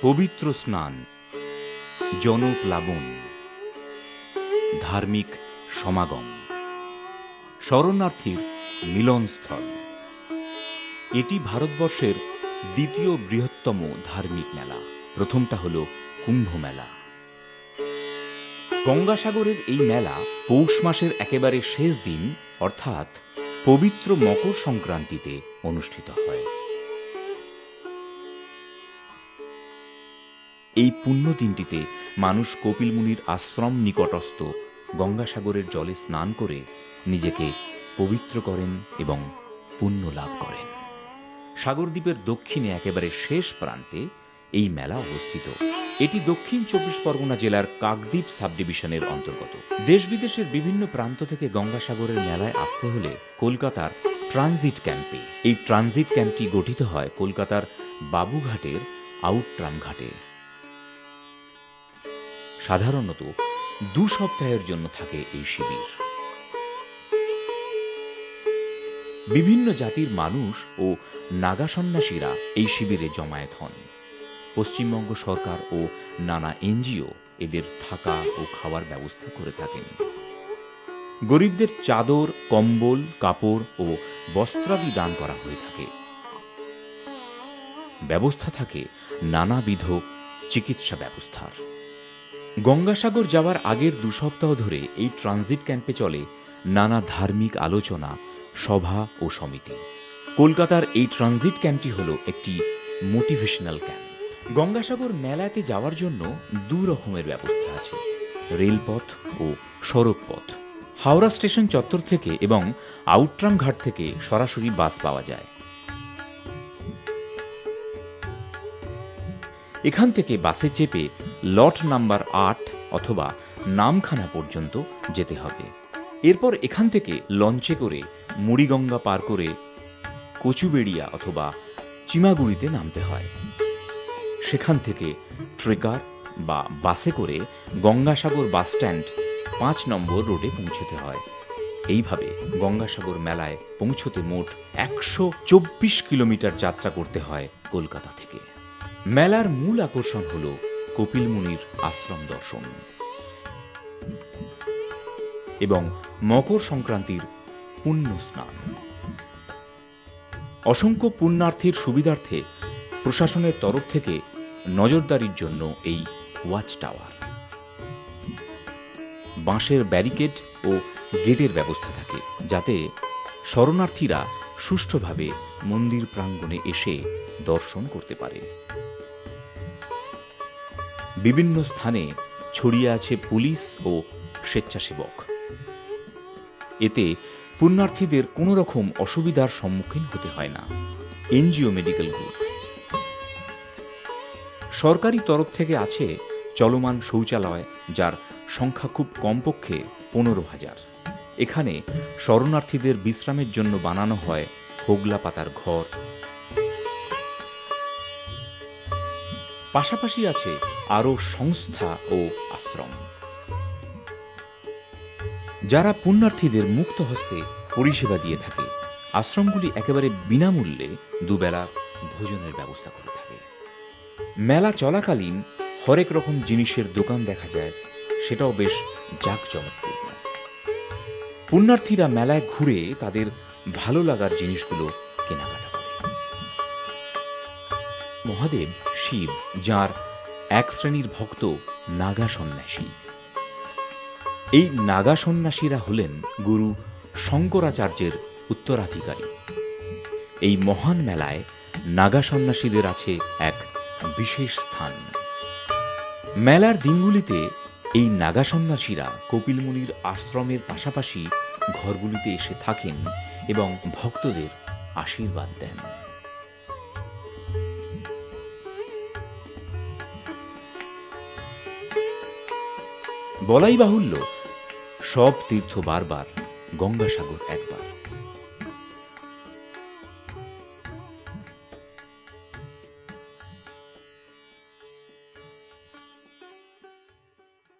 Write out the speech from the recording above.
পবিত্র স্নান, জনপ্লাবন, ধার্মিক সমাগম, শরণার্থীর মিলনস্থল। এটি ভারতবর্ষের দ্বিতীয় বৃহত্তম ধার্মিক মেলা। প্রথমটা হল কুম্ভ মেলা। গঙ্গাসাগরের এই মেলা পৌষ মাসের একেবারে শেষ দিন অর্থাৎ পবিত্র মকর সংক্রান্তিতে অনুষ্ঠিত হয়। এই পুণ্য দিনটিতে মানুষ কপিল মুনির আশ্রম নিকটস্থ গঙ্গাসাগরের জলে স্নান করে নিজেকে পবিত্র করেন এবং পুণ্য লাভ করেন। সাগরদ্বীপের দক্ষিণে একেবারে শেষ প্রান্তে এই মেলা অবস্থিত। এটি দক্ষিণ ২৪ পরগনা জেলার কাকদ্বীপ সাব ডিভিশনের অন্তর্গত। দেশ বিদেশের বিভিন্ন প্রান্ত থেকে গঙ্গাসাগরের মেলায় আসতে হলে কলকাতার ট্রানজিট ক্যাম্পে। এই ট্রানজিট ক্যাম্পটি গঠিত হয় কলকাতার বাবুঘাটের আউটট্রাম ঘাটে। সাধারণত ২ সপ্তাহের জন্য থাকে এই শিবির। বিভিন্ন জাতির মানুষ ও নাগা সন্ন্যাসীরা এই শিবিরে জমায়েত হন। পশ্চিমবঙ্গ সরকার ও নানা এনজিও এদের থাকা ও খাওয়ার ব্যবস্থা করে থাকেন। গরিবদের চাদর, কম্বল, কাপড় ও বস্ত্রাদি দান করা হয়ে থাকে। ব্যবস্থা থাকে নানাবিধ চিকিৎসা ব্যবস্থার। গঙ্গাসাগর যাওয়ার আগের ২ সপ্তাহ ধরে এই ট্রানজিট ক্যাম্পে চলে নানা ধার্মিক আলোচনা, সভা ও সমিতি। কলকাতার এই ট্রানজিট ক্যাম্পটি হল একটি মোটিভেশনাল ক্যাম্প। গঙ্গাসাগর মেলাতে যাওয়ার জন্য ২ রকমের ব্যবস্থা আছে, রেলপথ ও সড়ক পথ। হাওড়া স্টেশন চত্বর থেকে এবং আউটট্রাম ঘাট থেকে সরাসরি বাস পাওয়া যায়। এখান থেকে বাসে চেপে লট নাম্বার ৮ অথবা নামখানা পর্যন্ত যেতে হবে। এরপর এখান থেকে লঞ্চে করে মুড়িগঙ্গা পার করে কচুবেড়িয়া অথবা চিমাগুড়িতে নামতে হয়। সেখান থেকে ট্রেকার বা বাসে করে গঙ্গাসাগর বাসস্ট্যান্ড ৫ নম্বর রোডে পৌঁছতে হয়। এইভাবে গঙ্গাসাগর মেলায় পৌঁছতে মোট ১২৪ কিলোমিটার যাত্রা করতে হয় কলকাতা থেকে। মেলার মূল আকর্ষণ হল কপিল মুনির আশ্রম দর্শন এবং মকর সংক্রান্তির পুণ্য স্নান। অসংখ্য পুণ্যার্থীর সুবিধার্থে প্রশাসনের তরফ থেকে নজরদারির জন্য এই ওয়াচ টাওয়ার, বাঁশের ব্যারিকেড ও গেটের ব্যবস্থা থাকে, যাতে শরণার্থীরা সুষ্ঠুভাবে মন্দির প্রাঙ্গণে এসে দর্শন করতে পারে। বিভিন্ন স্থানে ছড়িয়ে আছে পুলিশ ও স্বেচ্ছাসেবক। এতে পুণ্যার্থীদের কোনো রকম অসুবিধার সম্মুখীন হতে হয় না। NGO medical group. সরকারি তরফ থেকে আছে চলমান শৌচালয়, যার সংখ্যা খুব কমপক্ষে ১৫,০০০। এখানে শরণার্থীদের বিশ্রামের জন্য বানানো হয় হোগলা পাতার ঘর। পাশাপাশি আছে আরও সংস্থা ও আশ্রম, যারা পুণ্যার্থীদের মুক্ত হস্তে পরিষেবা দিয়ে থাকে। আশ্রমগুলি একেবারে বিনামূল্যে দুবেলা ভোজনের ব্যবস্থা করে থাকে। মেলা চলাকালীন হরেক রকম জিনিসের দোকান দেখা যায়, সেটাও বেশ জাঁকজমকপূর্ণ। পুণ্যার্থীরা মেলায় ঘুরে তাদের ভালো লাগার জিনিসগুলো কেনাকাটা করে। মহাদেব শিব, যার এক শ্রেণীর ভক্ত নাগা সন্ন্যাসী। এই নাগা সন্ন্যাসীরা হলেন গুরু শঙ্করাচার্যের উত্তরাধিকারী। এই মহান মেলায় নাগা সন্ন্যাসীদের আছে এক বিশেষ স্থান। মেলার দিনগুলিতে এই নাগা সন্ন্যাসীরা কপিল মুনির আশ্রমের পাশাপাশি ঘরগুলিতে এসে থাকেন এবং ভক্তদের আশীর্বাদ দেন। বলাই বাহুল্য, সব তীর্থ বারবার, গঙ্গাসাগর একবার।